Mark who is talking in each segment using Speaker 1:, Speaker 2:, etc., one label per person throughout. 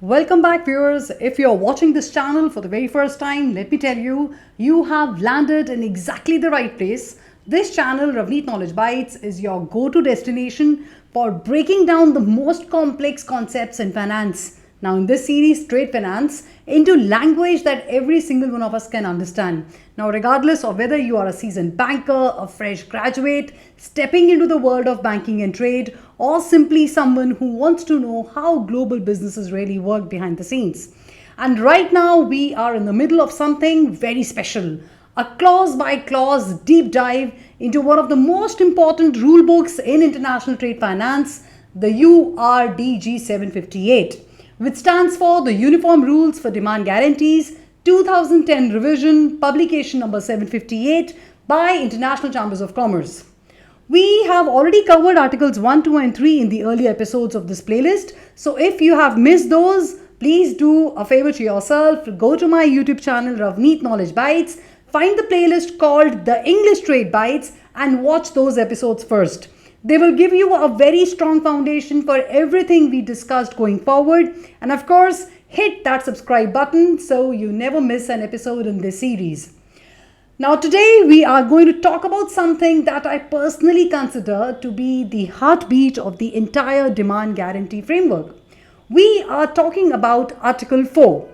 Speaker 1: Welcome back, viewers. If you're watching this channel for the very first time, let me tell you, you have landed in exactly the right place. This channel, Ravneet Knowledge Bites, is your go-to destination for breaking down the most complex concepts in finance. Now, in this series, Trade Finance, into language that every single one of us can understand. Now, regardless of whether you are a seasoned banker, a fresh graduate, stepping into the world of banking and trade, or simply someone who wants to know how global businesses really work behind the scenes. And right now, we are in the middle of something very special, a clause by clause deep dive into one of the most important rule books in international trade finance, the URDG 758, which stands for the Uniform Rules for Demand Guarantees 2010 revision, publication number 758 by International Chambers of Commerce. We have already covered articles 1, 2 and 3 in the earlier episodes of this playlist. So if you have missed those, please do a favor to yourself. Go to my YouTube channel, Ravneet Knowledge Bites. Find the playlist called The English Trade Bites and watch those episodes first. They will give you a very strong foundation for everything we discussed going forward. And of course, hit that subscribe button so you never miss an episode in this series. Now today we are going to talk about something that I personally consider to be the heartbeat of the entire demand guarantee framework. We are talking about Article 4,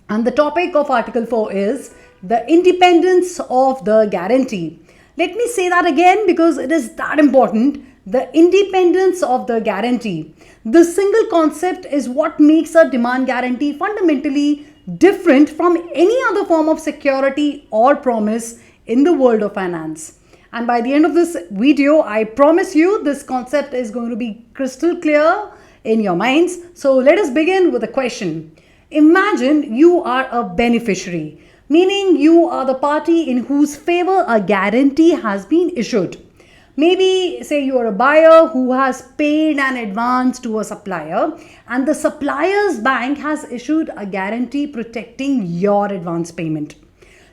Speaker 1: and the topic of Article 4 is the independence of the guarantee. Let me say that again because it is that important. The independence of the guarantee. This single concept is what makes a demand guarantee fundamentally different from any other form of security or promise in the world of finance. And by the end of this video, I promise you this concept is going to be crystal clear in your minds. So let us begin with a question. Imagine you are a beneficiary, meaning you are the party in whose favor a guarantee has been issued. Maybe say you are a buyer who has paid an advance to a supplier and the supplier's bank has issued a guarantee protecting your advance payment.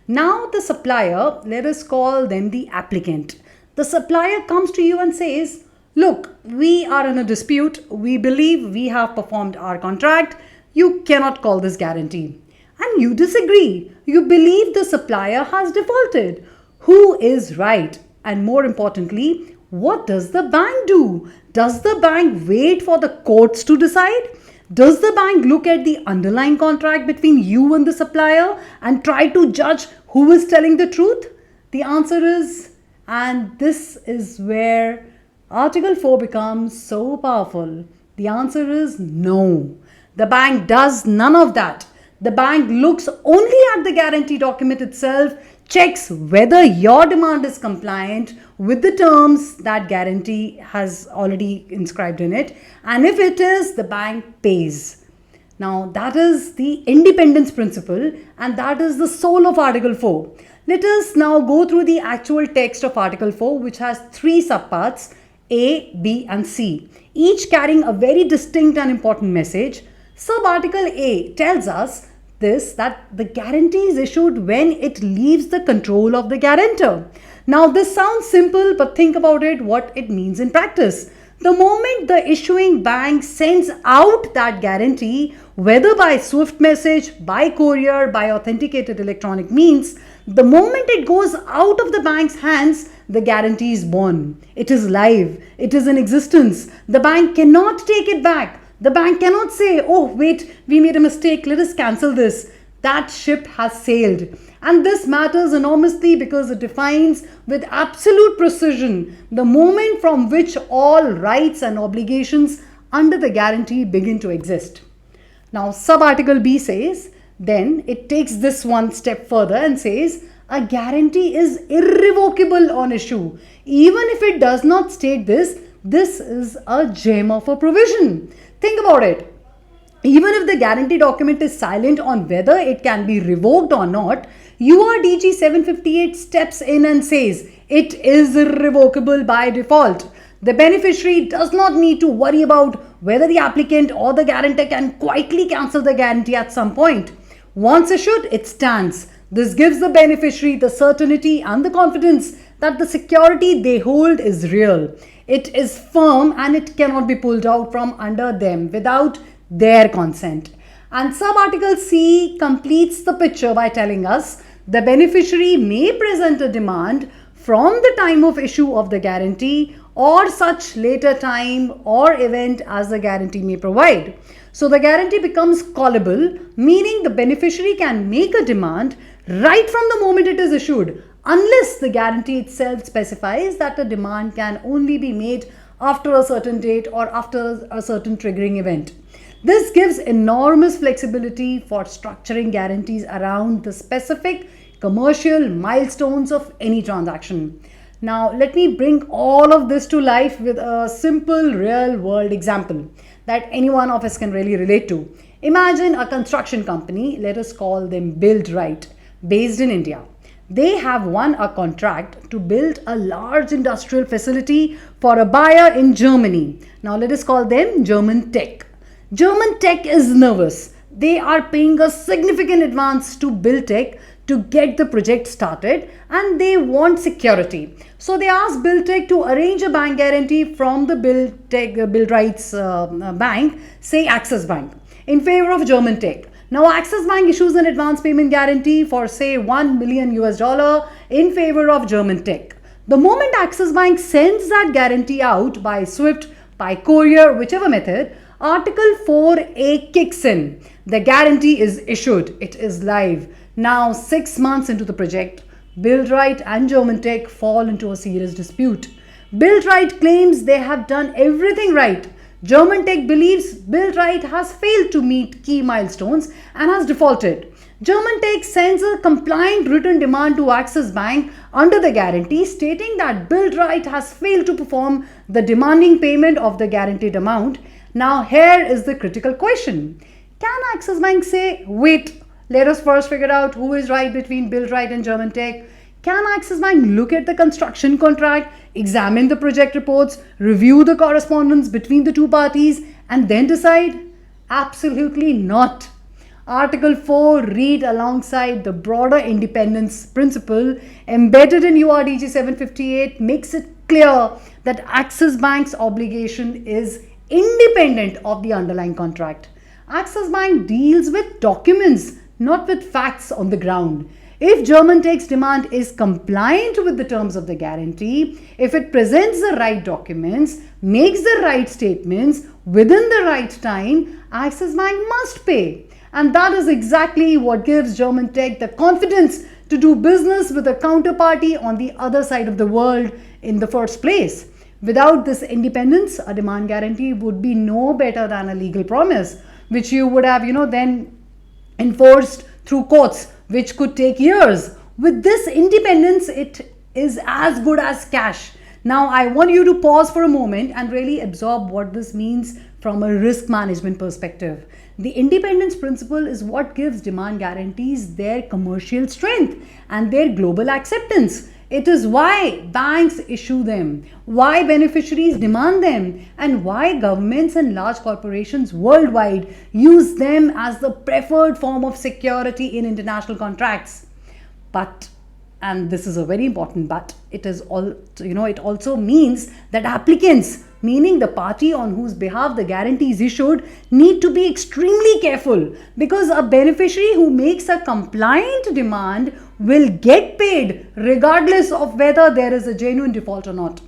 Speaker 1: Now the supplier, let us call them the applicant. The supplier comes to you and says, look, we are in a dispute. We believe we have performed our contract. You cannot call this guarantee. And you disagree. You believe the supplier has defaulted. Who is right? And more importantly, what does the bank do? Does the bank wait for the courts to decide? Does the bank look at the underlying contract between you and the supplier and try to judge who is telling the truth? The answer is, and this is where Article 4 becomes so powerful. The answer is no. The bank does none of that. The bank looks only at the guarantee document itself, checks whether your demand is compliant with the terms that guarantee has already inscribed in it. And if it is, the bank pays. Now that is the independence principle and that is the soul of Article 4. Let us now go through the actual text of Article 4, which has 3 subparts, A, B and C, each carrying a very distinct and important message. Subarticle A tells us that the guarantee is issued when it leaves the control of the guarantor. Now this sounds simple, but think about it, what it means in practice. The moment the issuing bank sends out that guarantee, whether by swift message, by courier, by authenticated electronic means, the moment it goes out of the bank's hands, the guarantee is born. It is live. It is in existence. The bank cannot take it back. The bank cannot say, oh, wait, we made a mistake. Let us cancel this. That ship has sailed. And this matters enormously because it defines with absolute precision the moment from which all rights and obligations under the guarantee begin to exist. Now, subarticle B says, then it takes this one step further and says, a guarantee is irrevocable on issue. Even if it does not state this is a gem of a provision. Think about it. Even if the guarantee document is silent on whether it can be revoked or not, URDG 758 steps in and says it is irrevocable by default. The beneficiary does not need to worry about whether the applicant or the guarantor can quietly cancel the guarantee at some point. Once issued, it stands. This gives the beneficiary the certainty and the confidence that the security they hold is real. It is firm and it cannot be pulled out from under them without their consent. And sub-article C completes the picture by telling us the beneficiary may present a demand from the time of issue of the guarantee or such later time or event as the guarantee may provide. So the guarantee becomes callable, meaning the beneficiary can make a demand right from the moment it is issued, unless the guarantee itself specifies that a demand can only be made after a certain date or after a certain triggering event. This gives enormous flexibility for structuring guarantees around the specific commercial milestones of any transaction. Now, let me bring all of this to life with a simple real world example that any one of us can really relate to. Imagine a construction company, let us call them Build Right, based in India. They have won a contract to build a large industrial facility for a buyer in Germany. Now, let us call them German Tech. German Tech is nervous. They are paying a significant advance to Build Tech to get the project started, and they want security. So they asked Build Tech to arrange a bank guarantee from the Build Right's bank, say Axis Bank, in favor of German Tech. Now Axis Bank issues an advance payment guarantee for say $1 million in favor of German Tech. The moment Axis Bank sends that guarantee out by SWIFT, by courier, whichever method, Article 4A kicks in. The guarantee is issued. It is live. Now, 6 months into the project, Build Right and German Tech fall into a serious dispute. Build Right claims they have done everything right. German Tech believes Build Right has failed to meet key milestones and has defaulted. German Tech sends a compliant written demand to Axis Bank under the guarantee stating that Build Right has failed to perform the demanding payment of the guaranteed amount. Now here is the critical question. Can Axis Bank say, wait, let us first figure out who is right between Build Right and German Tech? Can Axis Bank look at the construction contract, examine the project reports, review the correspondence between the two parties and then decide? Absolutely not. Article 4, read alongside the broader independence principle embedded in URDG 758, makes it clear that Axis Bank's obligation is independent of the underlying contract. Axis Bank deals with documents, not with facts on the ground. If German Tech's demand is compliant with the terms of the guarantee, if it presents the right documents, makes the right statements within the right time, Axis Bank must pay. And that is exactly what gives German Tech the confidence to do business with a counterparty on the other side of the world in the first place. Without this independence, a demand guarantee would be no better than a legal promise, which you would have, then enforced through courts, which could take years. With this independence, it is as good as cash. Now, I want you to pause for a moment and really absorb what this means from a risk management perspective. The independence principle is what gives demand guarantees their commercial strength and their global acceptance. It is why banks issue them, why beneficiaries demand them, and why governments and large corporations worldwide use them as the preferred form of security in international contracts. But, and this is a very important but, it also means that applicants, meaning the party on whose behalf the guarantee is issued, need to be extremely careful, because a beneficiary who makes a compliant demand will get paid regardless of whether there is a genuine default or not.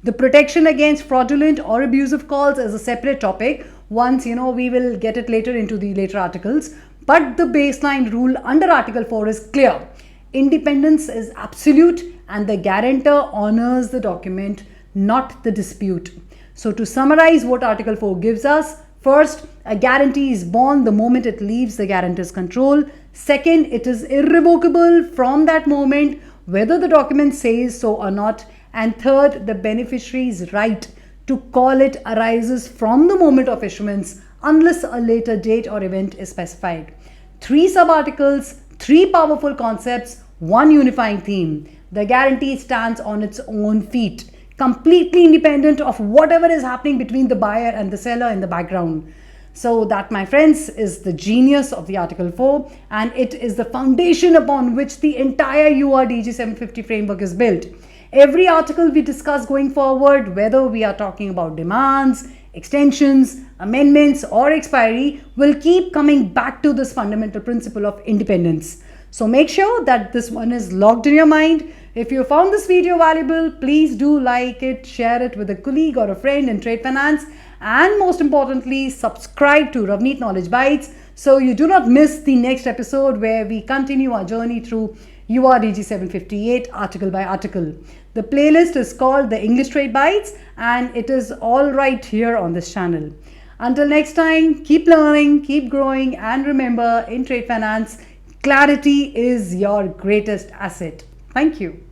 Speaker 1: The protection against fraudulent or abusive calls is a separate topic. Once, we will get it later into the later articles. But the baseline rule under Article 4 is clear. Independence is absolute and the guarantor honors the document, not the dispute. So to summarize what Article 4 gives us, first, a guarantee is born the moment it leaves the guarantor's control. Second, it is irrevocable from that moment, whether the document says so or not. And third, the beneficiary's right to call it arises from the moment of issuance, unless a later date or event is specified. 3 sub-articles, 3 powerful concepts, 1 unifying theme. The guarantee stands on its own feet, completely independent of whatever is happening between the buyer and the seller in the background. So that, my friends, is the genius of the Article 4, and it is the foundation upon which the entire URDG 750 framework is built. Every article we discuss going forward, whether we are talking about demands, extensions, amendments, or expiry will keep coming back to this fundamental principle of independence. So make sure that this one is locked in your mind. If you found this video valuable, please do like it, share it with a colleague or a friend in trade finance, and most importantly, subscribe to Ravneet Knowledge Bites so you do not miss the next episode where we continue our journey through URDG 758 article by article. The playlist is called the English Trade Bites and it is all right here on this channel. Until next time, keep learning, keep growing, and remember, in trade finance, clarity is your greatest asset. Thank you.